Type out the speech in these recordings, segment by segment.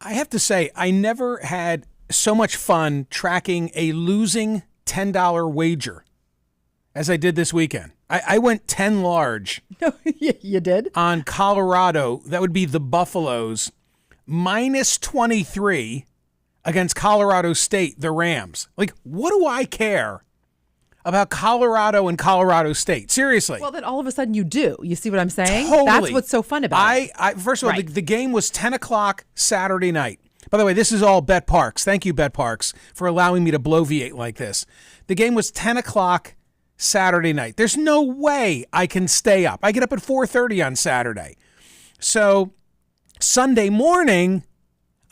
I have to say, I never had so much fun tracking a losing $10 wager as I did this weekend. I went 10 large. You did? On Colorado. That would be the Buffaloes. Minus 23 against Colorado State, the Rams. Like, what do I care about Colorado and Colorado State? Seriously. Well, then all of a sudden you do. You see what I'm saying? Totally. That's what's so fun about it. First of all, the game was 10 o'clock Saturday night. By the way, this is all Bet Parks. Thank you, Bet Parks, for allowing me to bloviate like this. The game was 10 o'clock Saturday night. There's no way I can stay up. I get up at 4:30 on Saturday. So Sunday morning,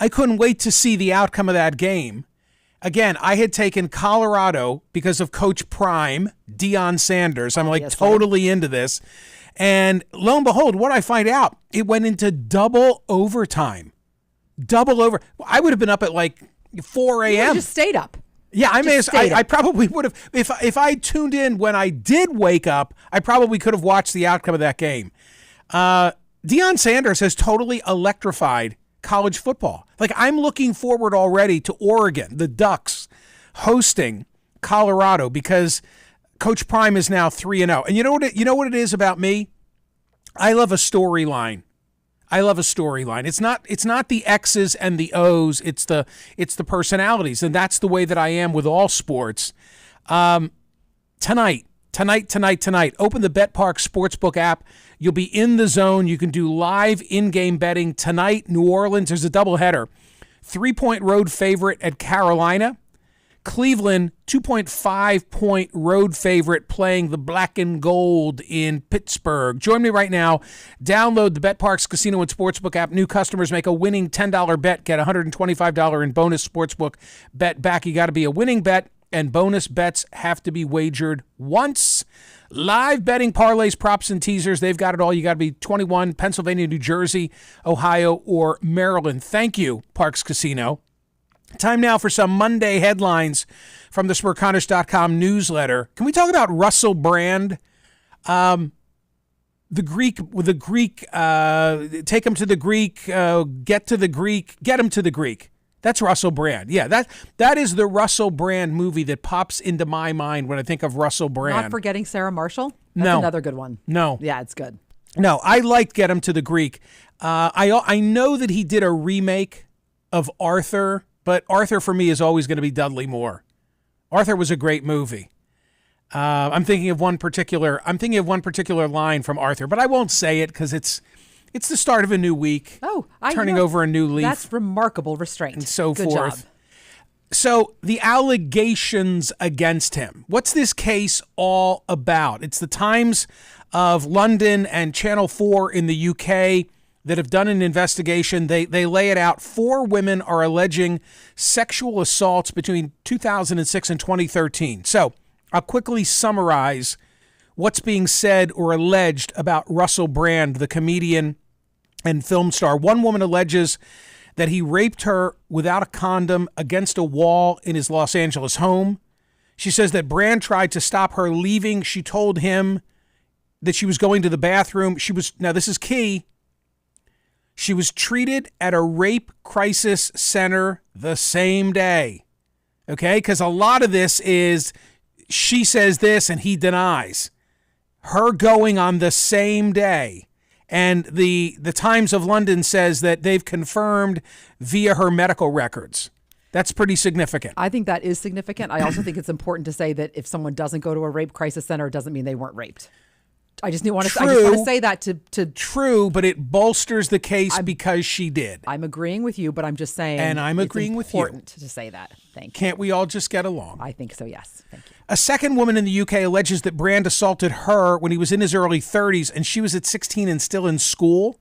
I couldn't wait to see the outcome of that game. Again, I had taken Colorado because of Coach Prime, Deion Sanders. I'm totally into this. And lo and behold, what I find out, it went into double overtime. I would have been up at like 4 a.m. You just stayed up. Yeah, I probably would have. If I tuned in when I did wake up, I probably could have watched the outcome of that game. Deion Sanders has totally electrified college football. Like, I'm looking forward already to Oregon, the Ducks, hosting Colorado because Coach Prime is now 3-0. And you know what it is about me? I love a storyline. It's not the X's and the O's. It's the personalities, and that's the way that I am with all sports. Tonight. Open the BetPark Sportsbook app. You'll be in the zone. You can do live in-game betting tonight. New Orleans, there's a doubleheader. 3-point road favorite at Carolina. Cleveland, 2.5-point road favorite playing the black and gold in Pittsburgh. Join me right now. Download the BetParks Casino and Sportsbook app. New customers make a winning $10 bet. Get $125 in bonus sportsbook bet back. You got to be a winning bet, and bonus bets have to be wagered once. Live betting, parlays, props, and teasers. They've got it all. You got to be 21, Pennsylvania, New Jersey, Ohio, or Maryland. Thank you, Parks Casino. Time now for some Monday headlines from the Smerconish.com newsletter. Can we talk about Russel Brand? The Greek, take him to the Greek, get him to the Greek. That's Russel Brand. Yeah, that is the Russel Brand movie that pops into my mind when I think of Russel Brand. Not Forgetting Sarah Marshall? That's another good one. No. Yeah, it's good. No, I liked Get Him to the Greek. I know that he did a remake of Arthur, but Arthur for me is always going to be Dudley Moore. Arthur was a great movie. I'm thinking of one particular line from Arthur, but I won't say it because it's the start of a new week. Turning over a new leaf. That's remarkable restraint. And so Good forth. Job. So the allegations against him. What's this case all about? It's the Times of London and Channel 4 in the UK that have done an investigation. They lay it out. 4 women are alleging sexual assaults between 2006 and 2013. So I'll quickly summarize what's being said or alleged about Russel Brand, the comedian and film star. One woman alleges that he raped her without a condom against a wall in his Los Angeles home. She says that Brand tried to stop her leaving. She told him that she was going to the bathroom. Now this is key. She was treated at a rape crisis center the same day. Okay? Because a lot of this is she says this and he denies. Her going on the same day. And the Times of London says that they've confirmed via her medical records. That's pretty significant. I think that is significant. I also think it's important to say that if someone doesn't go to a rape crisis center, it doesn't mean they weren't raped. I just want to say that to True, but it bolsters the case because she did. I'm agreeing with you, but I'm just saying. And I'm agreeing with you. It's important to say that. Thank you. Can't we all just get along? I think so, yes. Thank you. A second woman in the UK alleges that Brand assaulted her when he was in his early 30s and she was at 16 and still in school.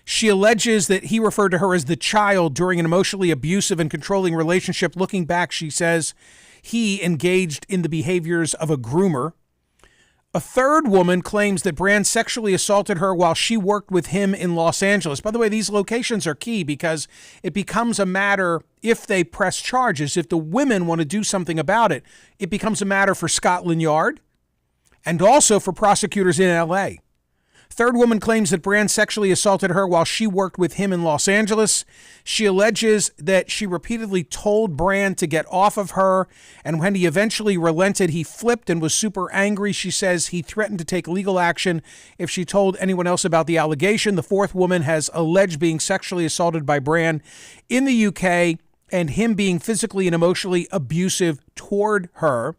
She alleges that he referred to her as the child during an emotionally abusive and controlling relationship. Looking back, she says he engaged in the behaviors of a groomer. A third woman claims that Brand sexually assaulted her while she worked with him in Los Angeles. By the way, these locations are key because it becomes a matter, if they press charges, if the women want to do something about it, it becomes a matter for Scotland Yard and also for prosecutors in L.A. Third woman claims that Brand sexually assaulted her while she worked with him in Los Angeles. She alleges that she repeatedly told Brand to get off of her, and when he eventually relented, he flipped and was super angry. She says he threatened to take legal action if she told anyone else about the allegation. The fourth woman has alleged being sexually assaulted by Brand in the UK and him being physically and emotionally abusive toward her.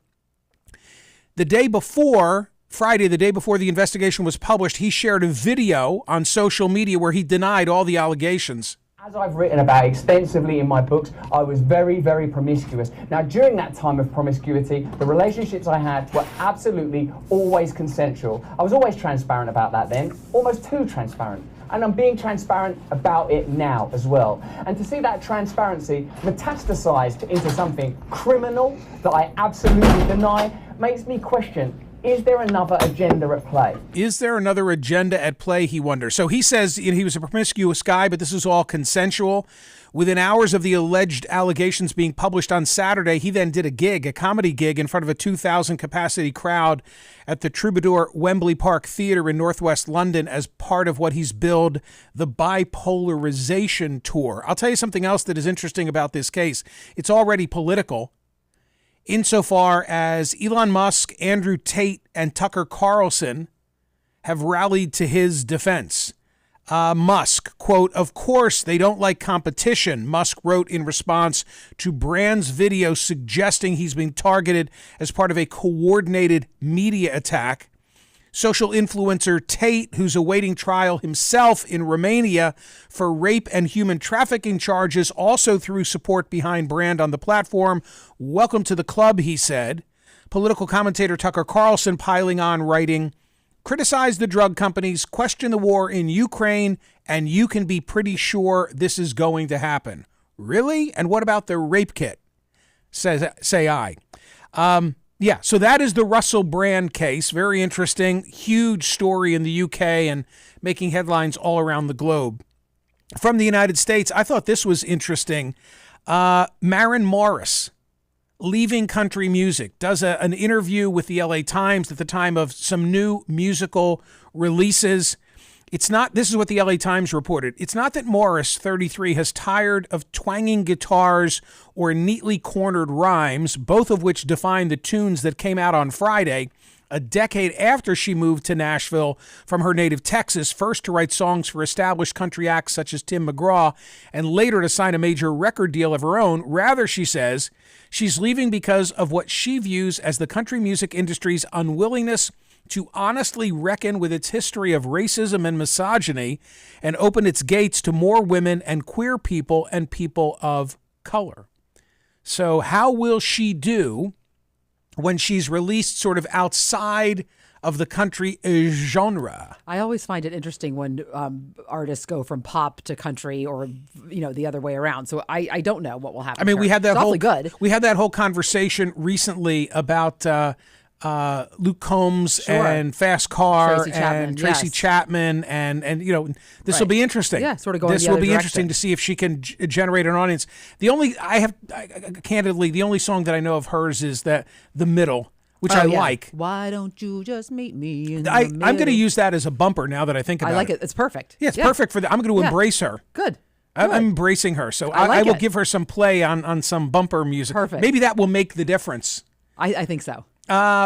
The day before, Friday, the day before the investigation was published, he shared a video on social media where he denied all the allegations. As I've written about extensively in my books, I was very, very promiscuous. Now, during that time of promiscuity, the relationships I had were absolutely always consensual. I was always transparent about that then, almost too transparent. And I'm being transparent about it now as well. And to see that transparency metastasized into something criminal that I absolutely deny makes me question, is there another agenda at play? Is there another agenda at play, he wonders. So he says he was a promiscuous guy, but this is all consensual. Within hours of the alleged allegations being published on Saturday, he then did a comedy gig in front of a 2,000 capacity crowd at the Troubadour Wembley Park Theatre in northwest London as part of what he's billed the bipolarization tour. I'll tell you something else that is interesting about this case. It's already political, insofar as Elon Musk, Andrew Tate, and Tucker Carlson have rallied to his defense. Musk, quote, "Of course they don't like competition," Musk wrote in response to Brand's video suggesting he's being targeted as part of a coordinated media attack. Social influencer Tate, who's awaiting trial himself in Romania for rape and human trafficking charges, also threw support behind Brand on the platform. "Welcome to the club," he said. Political commentator Tucker Carlson piling on, writing, "Criticize the drug companies, question the war in Ukraine, and you can be pretty sure this is going to happen." Really? And what about the rape kit? Say I. Yeah, so that is the Russel Brand case. Very interesting, huge story in the UK and making headlines all around the globe. From the United States, I thought this was interesting. Maren Morris, leaving country music, does an interview with the LA Times at the time of some new musical releases. This is what the LA Times reported. It's not that Morris, 33, has tired of twanging guitars or neatly cornered rhymes, both of which define the tunes that came out on Friday, a decade after she moved to Nashville from her native Texas, first to write songs for established country acts such as Tim McGraw, and later to sign a major record deal of her own. Rather, she says, she's leaving because of what she views as the country music industry's unwillingness to honestly reckon with its history of racism and misogyny and open its gates to more women and queer people and people of color. So how will she do when she's released sort of outside of the country genre? I always find it interesting when artists go from pop to country, or the other way around. So I don't know what will happen. I mean, we had that whole conversation recently about Luke Combs and Fast Car and Tracy Chapman, and this will be interesting. Yeah, sort of going. This will be interesting to see if she can generate an audience. The only song that I know of hers is The Middle, which I like. Why don't you just meet me in the middle? I'm going to use that as a bumper now that I think about it. I like it. It's perfect. Yeah, it's perfect for that. I'm going to embrace her. Good. I'm embracing her, so I will give her some play on some bumper music. Perfect. Maybe that will make the difference. I think so.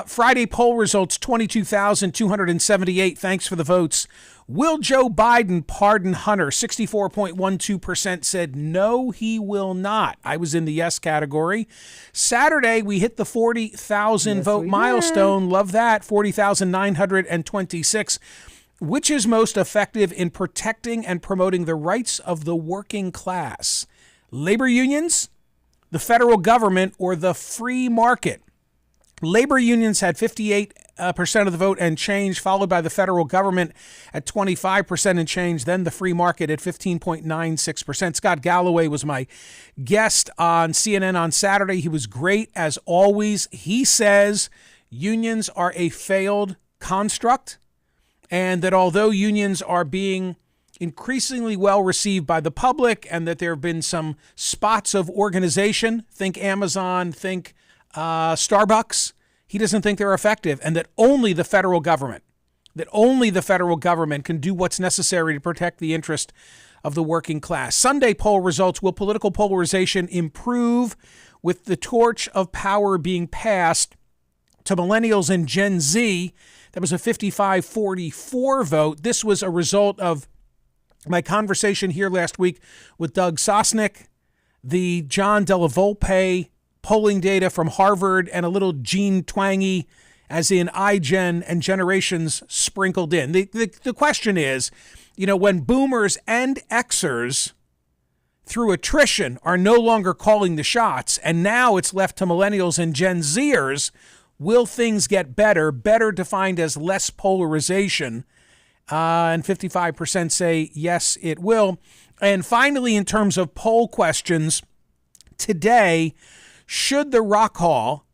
Friday poll results, 22,278. Thanks for the votes. Will Joe Biden pardon Hunter? 64.12% said no, he will not. I was in the yes category. Saturday, we hit the 40,000 vote milestone. Love that. 40,926. Which is most effective in protecting and promoting the rights of the working class? Labor unions, the federal government, or the free market? Labor unions had 58% of the vote and change, followed by the federal government at 25% and change, then the free market at 15.96%. Scott Galloway was my guest on CNN on Saturday. He was great, as always. He says unions are a failed construct, and that although unions are being increasingly well received by the public, and that there have been some spots of organization, think Amazon, think Starbucks, he doesn't think they're effective, and that only the federal government that only the federal government can do what's necessary to protect the interest of the working class. Sunday poll results: will political polarization improve with the torch of power being passed to millennials and Gen Z? That was a 55-44 vote. This was a result of my conversation here last week with Doug Sosnick, the John Della Volpe polling data from Harvard, and a little Gene Twangy, as in iGen and Generations, sprinkled in. The question is, when boomers and Xers, through attrition, are no longer calling the shots, and now it's left to millennials and Gen Zers, will things get better? Better defined as less polarization. And 55% say yes, it will. And finally, in terms of poll questions, today, should the Rock Hall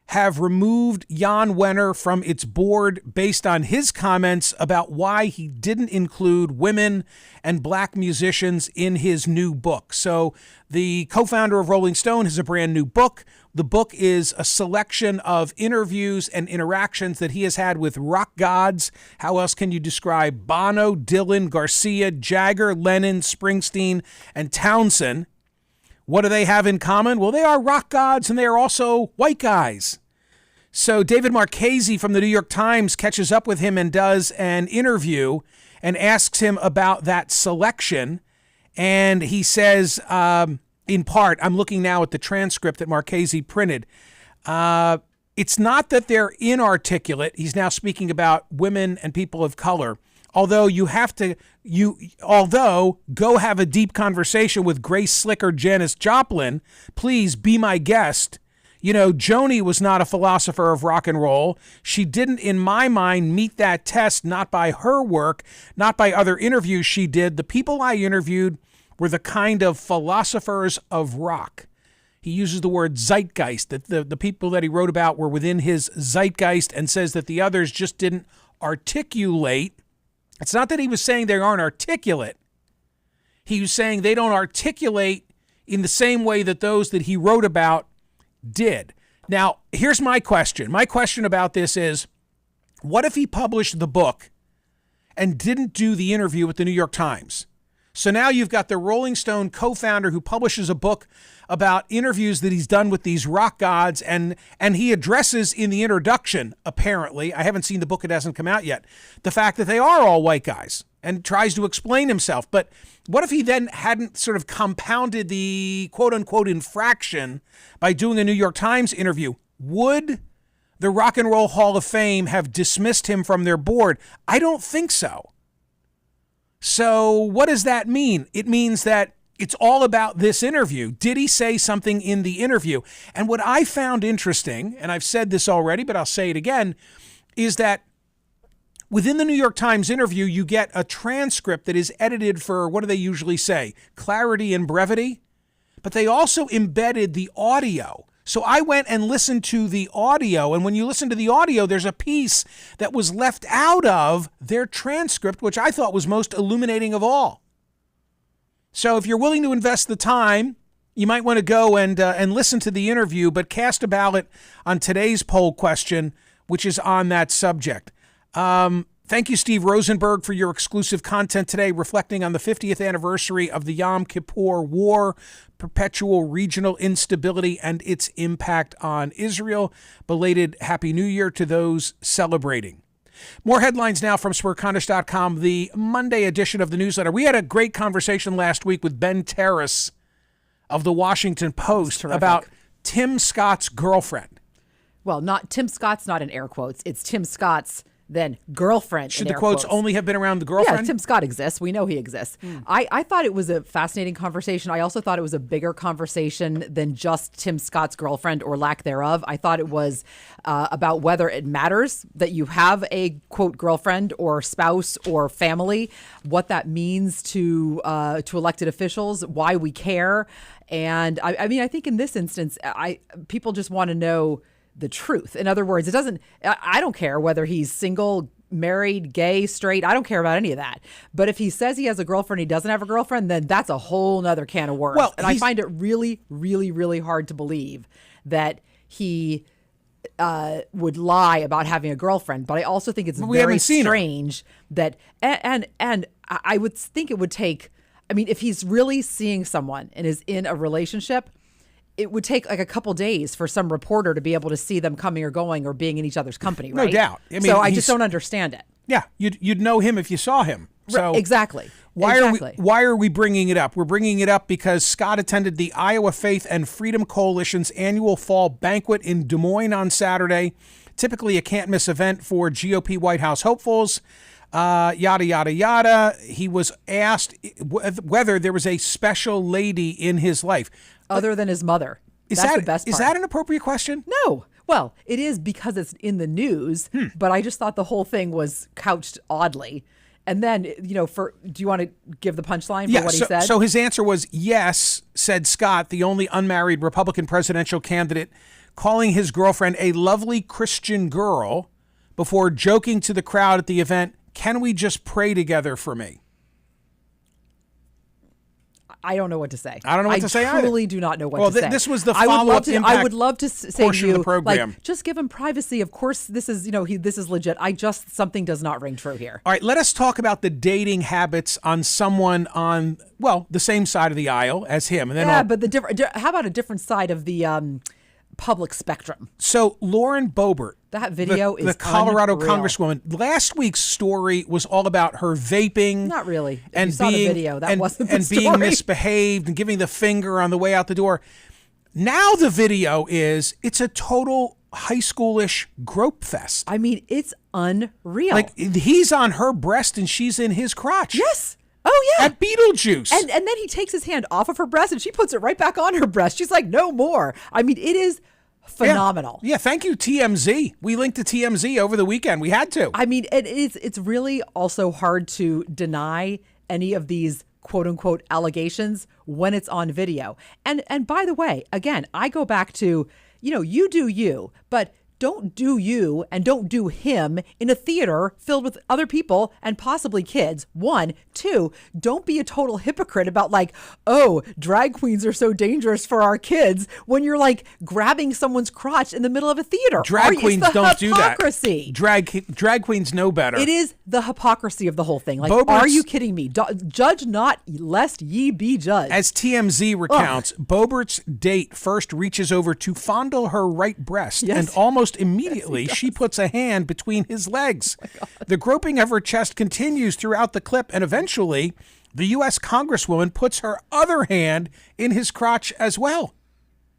have removed Jan Wenner from its board based on his comments about why he didn't include women and black musicians in his new book? So the co-founder of Rolling Stone has a brand new book. The book is a selection of interviews and interactions that he has had with rock gods. How else can you describe Bono, Dylan, Garcia, Jagger, Lennon, Springsteen, and Townsend? What do they have in common? Well, they are rock gods, and they are also white guys. So David Marchese from the New York Times catches up with him and does an interview and asks him about that selection. And he says, in part, I'm looking now at the transcript that Marchese printed. It's not that they're inarticulate. He's now speaking about women and people of color. Although go have a deep conversation with Grace Slick or Janis Joplin, please be my guest. Joni was not a philosopher of rock and roll. She didn't, in my mind, meet that test, not by her work, not by other interviews she did. The people I interviewed were the kind of philosophers of rock. He uses the word zeitgeist, that the people that he wrote about were within his zeitgeist, and says that the others just didn't articulate. It's not that he was saying they aren't articulate. He was saying they don't articulate in the same way that those that he wrote about did. Now, here's my question. My question about this is, what if he published the book and didn't do the interview with the New York Times? So now you've got the Rolling Stone co-founder who publishes a book about interviews that he's done with these rock gods, and he addresses in the introduction, apparently, I haven't seen the book, it hasn't come out yet, the fact that they are all white guys, and tries to explain himself. But what if he then hadn't sort of compounded the quote-unquote infraction by doing a New York Times interview? Would the Rock and Roll Hall of Fame have dismissed him from their board? I don't think so. So what does that mean? It means that it's all about this interview. Did he say something in the interview? And what I found interesting, and I've said this already, but I'll say it again, is that within the New York Times interview, you get a transcript that is edited for, what do they usually say? Clarity and brevity. But they also embedded the audio. So I went and listened to the audio, and when you listen to the audio, there's a piece that was left out of their transcript, which I thought was most illuminating of all. So if you're willing to invest the time, you might want to go and listen to the interview, but cast a ballot on today's poll question, which is on that subject. Thank you, Steve Rosenberg, for your exclusive content today, reflecting on the 50th anniversary of the Yom Kippur War, perpetual regional instability, and its impact on Israel. Belated Happy New Year to those celebrating. More headlines now from Smerconish.com, the Monday edition of the newsletter. We had a great conversation last week with Ben Terrace of the Washington Post about Tim Scott's girlfriend. Well, not Tim Scott's, not in air quotes. It's Tim Scott's then girlfriend. Should the quotes only have been around the girlfriend? Yeah, Tim Scott exists. We know he exists. I thought it was a fascinating conversation. I also thought it was a bigger conversation than just Tim Scott's girlfriend or lack thereof. I thought it was about whether it matters that you have a, quote, girlfriend or spouse or family, what that means to elected officials, why we care. And I mean, I think in this instance, people just want to know the truth. In other words, I don't care whether he's single, married, gay, straight. I don't care about any of that. But if he says he has a girlfriend, he doesn't have a girlfriend, then that's a whole nother can of worms. Well, and I find it really, really, really hard to believe that he would lie about having a girlfriend, but I also think it's very strange that, and I would think it would take, I mean, if he's really seeing someone and is in a relationship, it would take like a couple days for some reporter to be able to see them coming or going or being in each other's company, right? No doubt. I mean, so I just don't understand it. Yeah, you'd know him if you saw him. So exactly. Why are we bringing it up? We're bringing it up because Scott attended the Iowa Faith and Freedom Coalition's annual fall banquet in Des Moines on Saturday. Typically a can't-miss event for GOP White House hopefuls. Yada, yada, yada. He was asked whether there was a special lady in his life. Other than his mother. That's the best part. Is that an appropriate question? No. Well, it is because it's in the news, but I just thought the whole thing was couched oddly. And then, do you want to give the punchline for what he said? So his answer was yes, said Scott, the only unmarried Republican presidential candidate, calling his girlfriend a lovely Christian girl before joking to the crowd at the event, "Can we just pray together for me?" I don't know what to say. I don't know what to say either. I truly do not know what to say. This was the follow-up impact I would love to say to you, of the program. like, just give him privacy. Of course, this is, this is legit. Something does not ring true here. All right, let us talk about the dating habits on someone on, the same side of the aisle as him. And then but how about a different side of the public spectrum? So Lauren Boebert, that video is the Colorado unreal. Congresswoman. Last week's story was all about her vaping. Not really. If and you saw the video, that wasn't the story. Being misbehaved and giving the finger on the way out the door. Now the video it's a total high schoolish grope fest. I mean, it's unreal. Like he's on her breast and she's in his crotch. Yes. Oh, yeah. At Beetlejuice. And then he takes his hand off of her breast and she puts it right back on her breast. She's like, no more. I mean, it is phenomenal. Yeah, thank you, TMZ. We linked to TMZ over the weekend. We had to. I mean, it's really also hard to deny any of these quote unquote allegations when it's on video. And by the way, again, I go back to, you do you, but don't do you and don't do him in a theater filled with other people and possibly kids. 1, 2, don't be a total hypocrite about like, oh, drag queens are so dangerous for our kids when you're like grabbing someone's crotch in the middle of a theater. Drag queens don't do that. Hypocrisy. Drag queens know better. It is the hypocrisy of the whole thing. Like, are you kidding me? Judge not, lest ye be judged. As TMZ recounts, Boebert's date first reaches over to fondle her right breast and almost immediately she puts a hand between his legs. The groping of her chest continues throughout the clip, and eventually the U.S. Congresswoman puts her other hand in his crotch as well.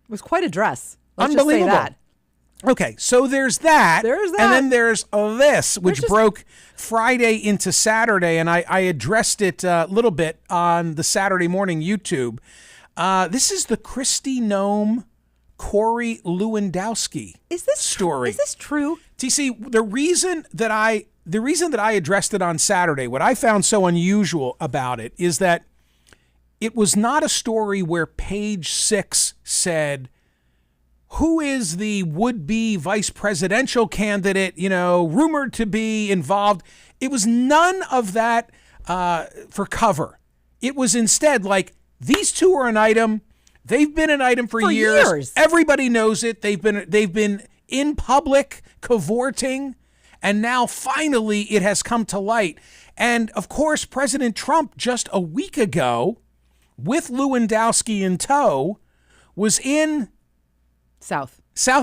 It was quite a dress. Let's Unbelievable. Just say that. Okay, so there's that. There's that. And then there's this, which broke Friday into Saturday, and I addressed it a little bit on the Saturday morning YouTube. This is the Kristi Noem Corey Lewandowski story. Is this true? TC, the reason that I addressed it on Saturday, what I found so unusual about it is that it was not a story where Page 6 said, who is the would-be vice presidential candidate, rumored to be involved. It was none of that for cover. It was instead like, these two are an item. They've been an item for years. Everybody knows it. They've been in public cavorting, and now finally it has come to light. And of course, President Trump just a week ago, with Lewandowski in tow, was in South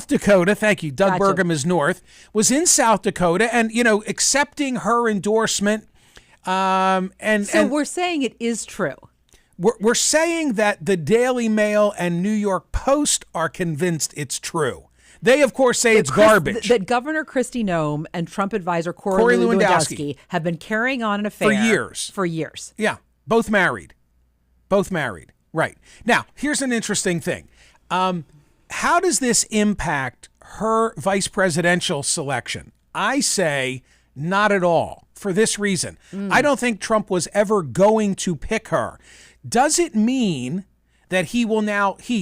Dakota. Thank you. Doug Burgum is north. Was in South Dakota, and accepting her endorsement. So we're saying it is true. We're saying that the Daily Mail and New York Post are convinced it's true. They, of course, say it's garbage. That Governor Kristi Noem and Trump advisor Corey Lewandowski have been carrying on an affair for years. Yeah, both married. Right. Now, here's an interesting thing. How does this impact her vice presidential selection? I say not at all, for this reason. I don't think Trump was ever going to pick her. Does it mean that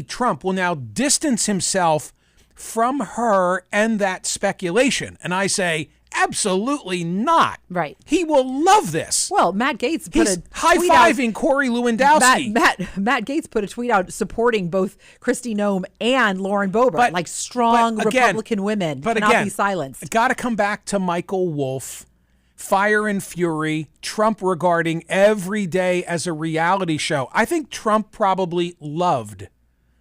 Trump will now distance himself from her and that speculation? And I say, absolutely not. Right. He will love this. Well, Matt Gaetz put He's a tweet high-fiving out. Corey Lewandowski. Matt Gaetz put a tweet out supporting both Kristi Noem and Lauren Boebert, like strong but again, Republican women cannot be silenced. Got to come back to Michael Wolff, Fire and Fury, Trump regarding every day as a reality show. I think Trump probably loved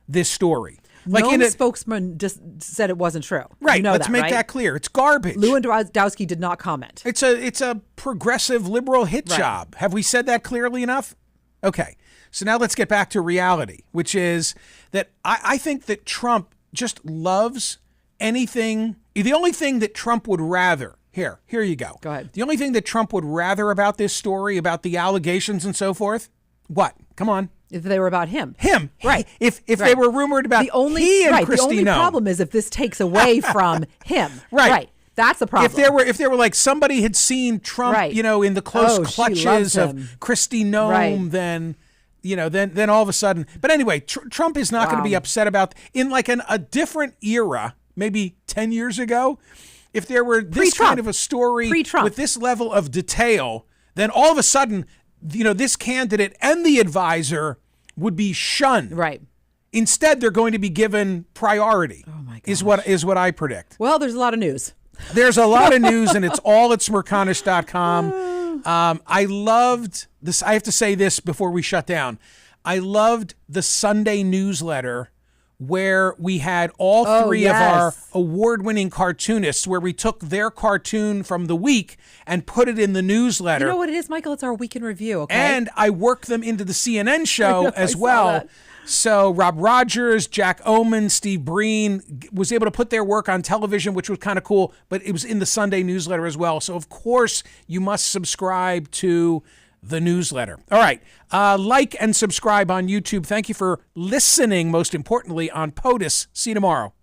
this story. No spokesman just said it wasn't true. Right. You know Let's that, make right? that clear. It's garbage. Lewandowski did not comment. It's a progressive liberal hit job. Have we said that clearly enough? Okay. So now let's get back to reality, which is that I think that Trump just loves anything. The only thing that Trump would rather, here you go. Go ahead. The only thing that Trump would rather about this story, about the allegations and so forth, what? Come on. If they were about him. Him. Right. If they were rumored about he and Kristi The only Noem. problem is if this takes away from him. Right. That's the problem. If there were like somebody had seen Trump, in the close clutches of Kristi Noem, then all of a sudden. But anyway, Trump is not going to be upset about in like a different era, maybe 10 years ago. If there were this kind of a story with this level of detail, then all of a sudden, this candidate and the advisor would be shunned. Right. Instead, they're going to be given priority. Oh my gosh. Is what I predict. Well, there's a lot of news. There's a lot of news, and it's all at Smerconish.com. I loved this. I have to say this before we shut down. I loved the Sunday newsletter where we had all three of our award-winning cartoonists, where we took their cartoon from the week and put it in the newsletter. You know what it is, Michael? It's our week in review, okay? And I worked them into the CNN show as well. So Rob Rogers, Jack Oman, Steve Breen was able to put their work on television, which was kind of cool, but it was in the Sunday newsletter as well. So, of course, you must subscribe to the newsletter. All right. Like and subscribe on YouTube. Thank you for listening, most importantly, on POTUS. See you tomorrow.